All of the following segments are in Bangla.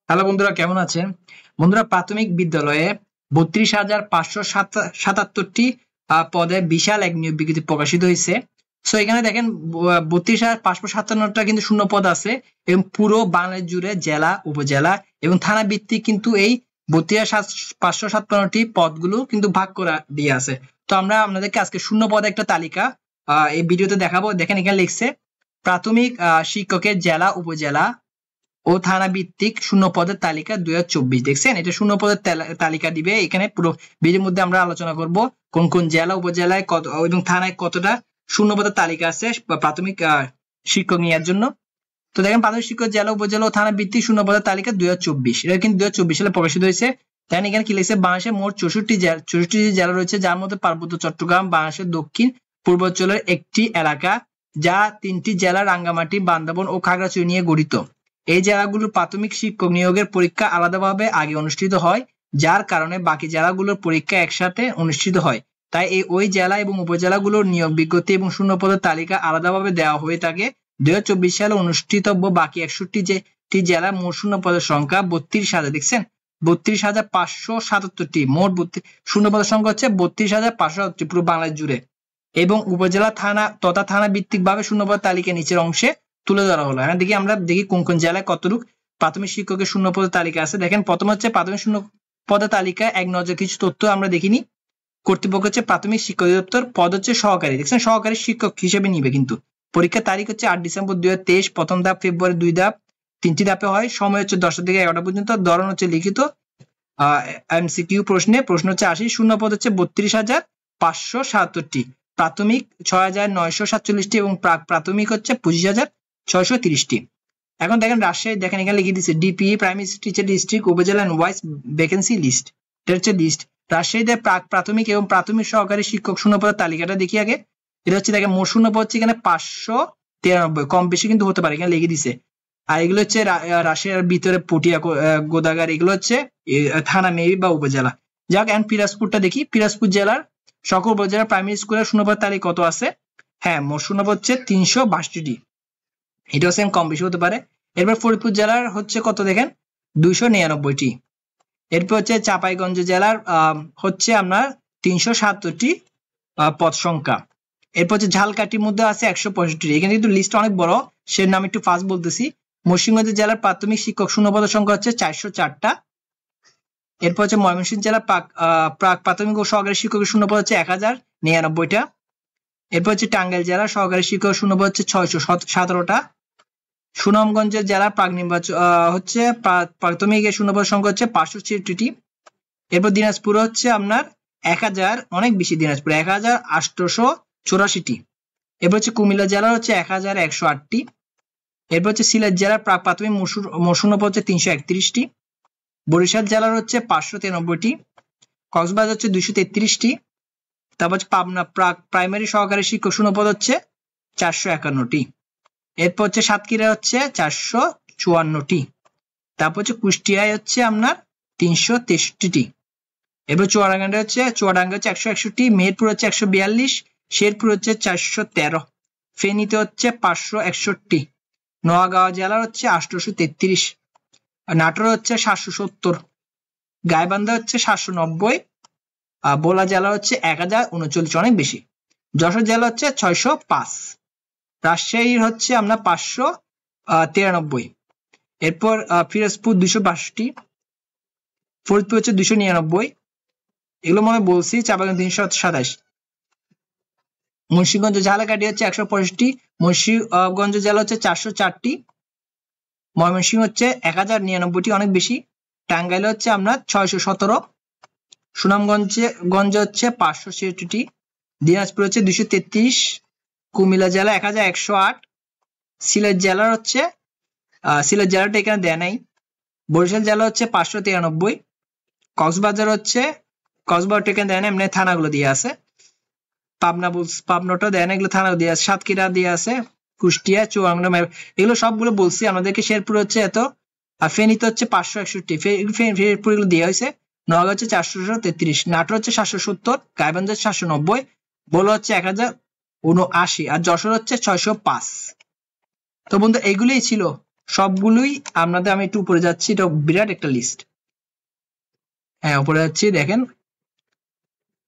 হ্যালো বন্ধুরা, কেমন আছেন? বন্ধুরা, প্রাথমিক বিদ্যালয়ে 32,577টি পদে বিশাল এক নিয়োগ বিজ্ঞপ্তি প্রকাশিত হয়েছে। সো এখানে দেখেন 32,557টা কিন্তু শূন্য পদ আছে এবং পুরো বাংলাদেশ জুড়ে জেলা, উপজেলা এবং থানা ভিত্তিক কিন্তু এই 32,557টি পদগুলো কিন্তু ভাগ করা দিয়ে আছে। তো আমরা আপনাদেরকে আজকে শূন্য পদে একটা তালিকা এই ভিডিওতে দেখাবো। দেখেন এখানে লিখছে প্রাথমিক শিক্ষকের জেলা, উপজেলা ও থানা ভিত্তিক শূন্য পদের তালিকা 2024। দেখছেন, এটা শূন্য পদের তালিকা দিবে। এখানে পুরো ভিডিওর মধ্যে আমরা আলোচনা করব কোন কোন জেলা, উপজেলায় কত এবং থানায় কতটা শূন্য পদের তালিকা আছে প্রাথমিক শিক্ষক নেওয়ার জন্য। তো দেখেন, প্রাথমিক শিক্ষক জেলা, উপজেলা ও থানা ভিত্তিক শূন্য পদের তালিকা 2024, এটা কিন্তু 2024 সালে প্রকাশিত হয়েছে। দেখেন এখানে কি লিখছে, বাংলাদেশের মোট 64টি জেলা রয়েছে, যার মধ্যে পার্বত্য চট্টগ্রাম বাংলাদেশের দক্ষিণ পূর্বাঞ্চলের একটি এলাকা, যা 3টি জেলা রাঙ্গামাটি, বান্দরবান ও খাগড়াছড়ি নিয়ে গঠিত। এই জেলাগুলোর প্রাথমিক শিক্ষক নিয়োগের পরীক্ষা আলাদাভাবে আগে অনুষ্ঠিত হয়, যার কারণে বাকি জেলাগুলোর পরীক্ষা একসাথে অনুষ্ঠিত হয়। তাই ওই জেলা এবং উপজেলাগুলোর নিয়োগ বিজ্ঞপ্তি এবং শূন্য পদের তালিকা আলাদাভাবে দেওয়া হয়ে থাকে। 2024 সালে অনুষ্ঠিতব্য বাকি 61টি জেলার মোট শূন্য পদের সংখ্যা 32,000। দেখছেন, 32,577টি মোট শূন্য পদের সংখ্যা হচ্ছে 32,577 পুরো বাংলাদেশ জুড়ে। এবং উপজেলা, থানা তথা থানা ভিত্তিক ভাবে শূন্য পদের তালিকা নিচের অংশে তুলে ধরা হলো। এখন দেখি আমরা কোন কোন জেলায় কতটুকু প্রাথমিক শিক্ষকের শূন্য পদের তালিকা আছে। দেখেন, প্রথম হচ্ছে প্রাথমিক শূন্য পদের তালিকা এক নজর কিছু তথ্য আমরা দেখিনি। কর্তৃপক্ষ হচ্ছে প্রাথমিক শিক্ষা অধিদপ্তর, পদ হচ্ছে সহকারী। দেখছেন, সহকারী শিক্ষক হিসেবে নিবে কিন্তু। পরীক্ষার তারিখ হচ্ছে 8 ডিসেম্বর 2023, প্রথম ধাপ ফেব্রুয়ারি 2 ধাপ, 3টি ধাপে হয়। সময় হচ্ছে 10টা থেকে 11টা পর্যন্ত। ধরন হচ্ছে লিখিত এমসিকিউ প্রশ্ন হচ্ছে 80। শূন্য পদ হচ্ছে 32,577টি, প্রাথমিক 6,947টি এবং প্রাথমিক হচ্ছে 25,630টি। এখন দেখেন রাজশাহী, দেখেন এখানে লিখে দিচ্ছে ডিপিই প্রাইমারি টিচার ডিস্ট্রিক্ট উপজেলা এন্ড ওয়াইজ ভ্যাকেন্সি লিস্ট। এটা হচ্ছে লিস্ট। রাজশাহীতে প্রাথমিক এবং প্রাথমিক সহকারী শিক্ষক শূন্য পদের তালিকাটা দেখি আগে। এটা হচ্ছে দেখেন মোট শূন্য পদ হচ্ছে এখানে 593, কম বেশি কিন্তু হতে পারে, এখানে লিখে দিছে। আর এগুলো হচ্ছে রাজশাহীর ভিতরে পটিয়া, গোদাগার, এগুলো হচ্ছে থানা মেবি বা উপজেলা। যাক, এখন পিরাজপুরটা দেখি। পিরাজপুর জেলার সকল উপজেলার প্রাইমারি স্কুলের শূন্য পদের তালিকা কত আছে? হ্যাঁ, মোট শূন্য পদ হচ্ছে 362টি। এটাও সেম, কম বেশি হতে পারে। এরপর ফরিদপুর জেলার হচ্ছে কত দেখেন, 299টি। এরপর হচ্ছে চাঁপাইগঞ্জ জেলার হচ্ছে আপনার 370টি পদ সংখ্যা। এরপর হচ্ছে ঝালকাঠির মধ্যে আছে 165টি। এখানে কিন্তু লিস্ট অনেক বড়, সে নাম একটু ফাস্ট বলতেছি। মুন্সিগঞ্জ জেলার প্রাথমিক শিক্ষক শূন্য পদের সংখ্যা হচ্ছে 404টা। এরপর হচ্ছে ময়মনসিংহ জেলার প্রাক প্রাথমিক ও সহকারী শিক্ষকের শূন্য পদ হচ্ছে 1099টা। এরপর হচ্ছে টাঙ্গাইল জেলার সহকারী শিক্ষক শূন্য পদ হচ্ছে 617টা। সুনামগঞ্জের জেলার প্রাক নির্বাচন হচ্ছে প্রাথমিক শূন্য পদের সংখ্যা হচ্ছে 566টি। এরপর দিনাজপুর হচ্ছে আপনার 1000, অনেক বেশি, দিনাজপুর 1884টি। এরপর হচ্ছে কুমিল্লা জেলার হচ্ছে 1108টি। এরপর হচ্ছে সিলেট জেলার প্রাক প্রাথমিক শূন্য পদ হচ্ছে 331টি। বরিশাল জেলার হচ্ছে 593টি। কক্সবাজার হচ্ছে 233টি। তারপর হচ্ছে পাবনা প্রাক প্রাইমারি সহকারী শিক্ষক শূন্য পদ হচ্ছে 451টি। এরপর হচ্ছে সাতক্ষীরা হচ্ছে 454টি। তারপর হচ্ছে কুষ্টিয়ায় হচ্ছে আপনার 363টি। এরপর চুয়াডাঙ্গা হচ্ছে 161টি। মেহেরপুর হচ্ছে 142, শেরপুর হচ্ছে 413, ফেনীতে হচ্ছে 561টি। নোয়াগাঁও জেলার হচ্ছে 833, নাটোর হচ্ছে 770, গাইবান্ধা হচ্ছে 790, ভোলা জেলা হচ্ছে 1039, অনেক বেশি। যশোর জেলা হচ্ছে 605, রাজশাহীর হচ্ছে আপনার 593। এরপর ফিরোজপুর 262টি, ফরিদপুর হচ্ছে 299, এগুলো মনে বলছি। চাঁপাইগঞ্জ 327, মুন্সিগঞ্জ ঝালকাঠি হচ্ছে 165টি, মুন্সিগঞ্জ জেলা হচ্ছে 404টি, ময়মনসিংহ হচ্ছে 1099টি, অনেক বেশি। টাঙ্গাইল হচ্ছে আপনার 617, সুনামগঞ্জ হচ্ছে 566টি, দিনাজপুর হচ্ছে 233, কুমিল্লা জেলা 1108, সিলেট জেলার হচ্ছে সিলেট জেলাটা এখানে দেয় নাই। বরিশাল জেলা হচ্ছে 593, কক্সবাজার হচ্ছে কক্সবাজারটা এখানে দেয় না, এমনি থানাগুলো দিয়ে আছে। পাবনাটা দেয় না, এগুলো থানাগুলো দিয়ে আছে। সাতক্ষীরা দিয়ে আছে, কুষ্টিয়া, চুয়াডাঙ্গা, এগুলো সবগুলো বলছি আমাদেরকে। শেরপুর হচ্ছে এত, আর ফেনীতে হচ্ছে 561, ফেরপুর এগুলো দেওয়া হয়েছে। নোয়াগাঁও হচ্ছে 433, নাটোর হচ্ছে 770, গাইবান্ধা 790, ভোলা হচ্ছে 1079 আর যশোর হচ্ছে 605। তো বন্ধু, এগুলোই ছিল সবগুলোই আপনাদের, আমি একটু উপরে যাচ্ছি, এটা বিরাট একটা লিস্ট। হ্যাঁ উপরে যাচ্ছি, দেখেন।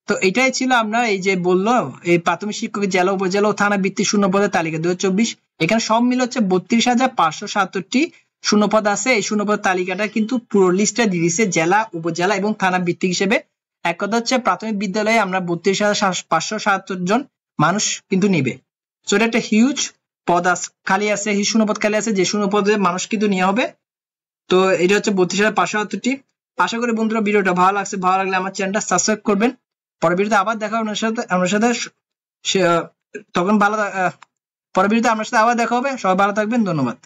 তো এটাই ছিল আমরা এই যে বললো এই প্রাথমিক শিক্ষক জেলা উপজেলা ও থানা ভিত্তিক শূন্যপদের তালিকা 2024। এখানে সব মিলে হচ্ছে 32,577টি শূন্যপদ আছে। এই শূন্যপদের তালিকাটা কিন্তু পুরো লিস্টটা দিয়ে দিচ্ছে জেলা উপজেলা এবং থানা ভিত্তিক হিসেবে। এক কথা হচ্ছে প্রাথমিক বিদ্যালয়ে আমরা 32,577 জন মানুষ কিন্তু নিবে। সো এটা একটা হিউজ পদ খালি আছে, হিউজ শূন্যপদ খালি আছে, যে শূন্যপদে মানুষ কিন্তু নেওয়া হবে। তো এটা হচ্ছে 32,577টি। আশা করি বন্ধুরা ভিডিওটা ভালো লাগছে, ভালো লাগলে আমার চ্যানেলটা সাবস্ক্রাইব করবেন। পরের ভিডিওতে আবার দেখা হবে আপনার সাথে তখন ভালো পরের ভিডিওতে আপনার সাথে আবার দেখা হবে। সবাই ভালো থাকবেন, ধন্যবাদ।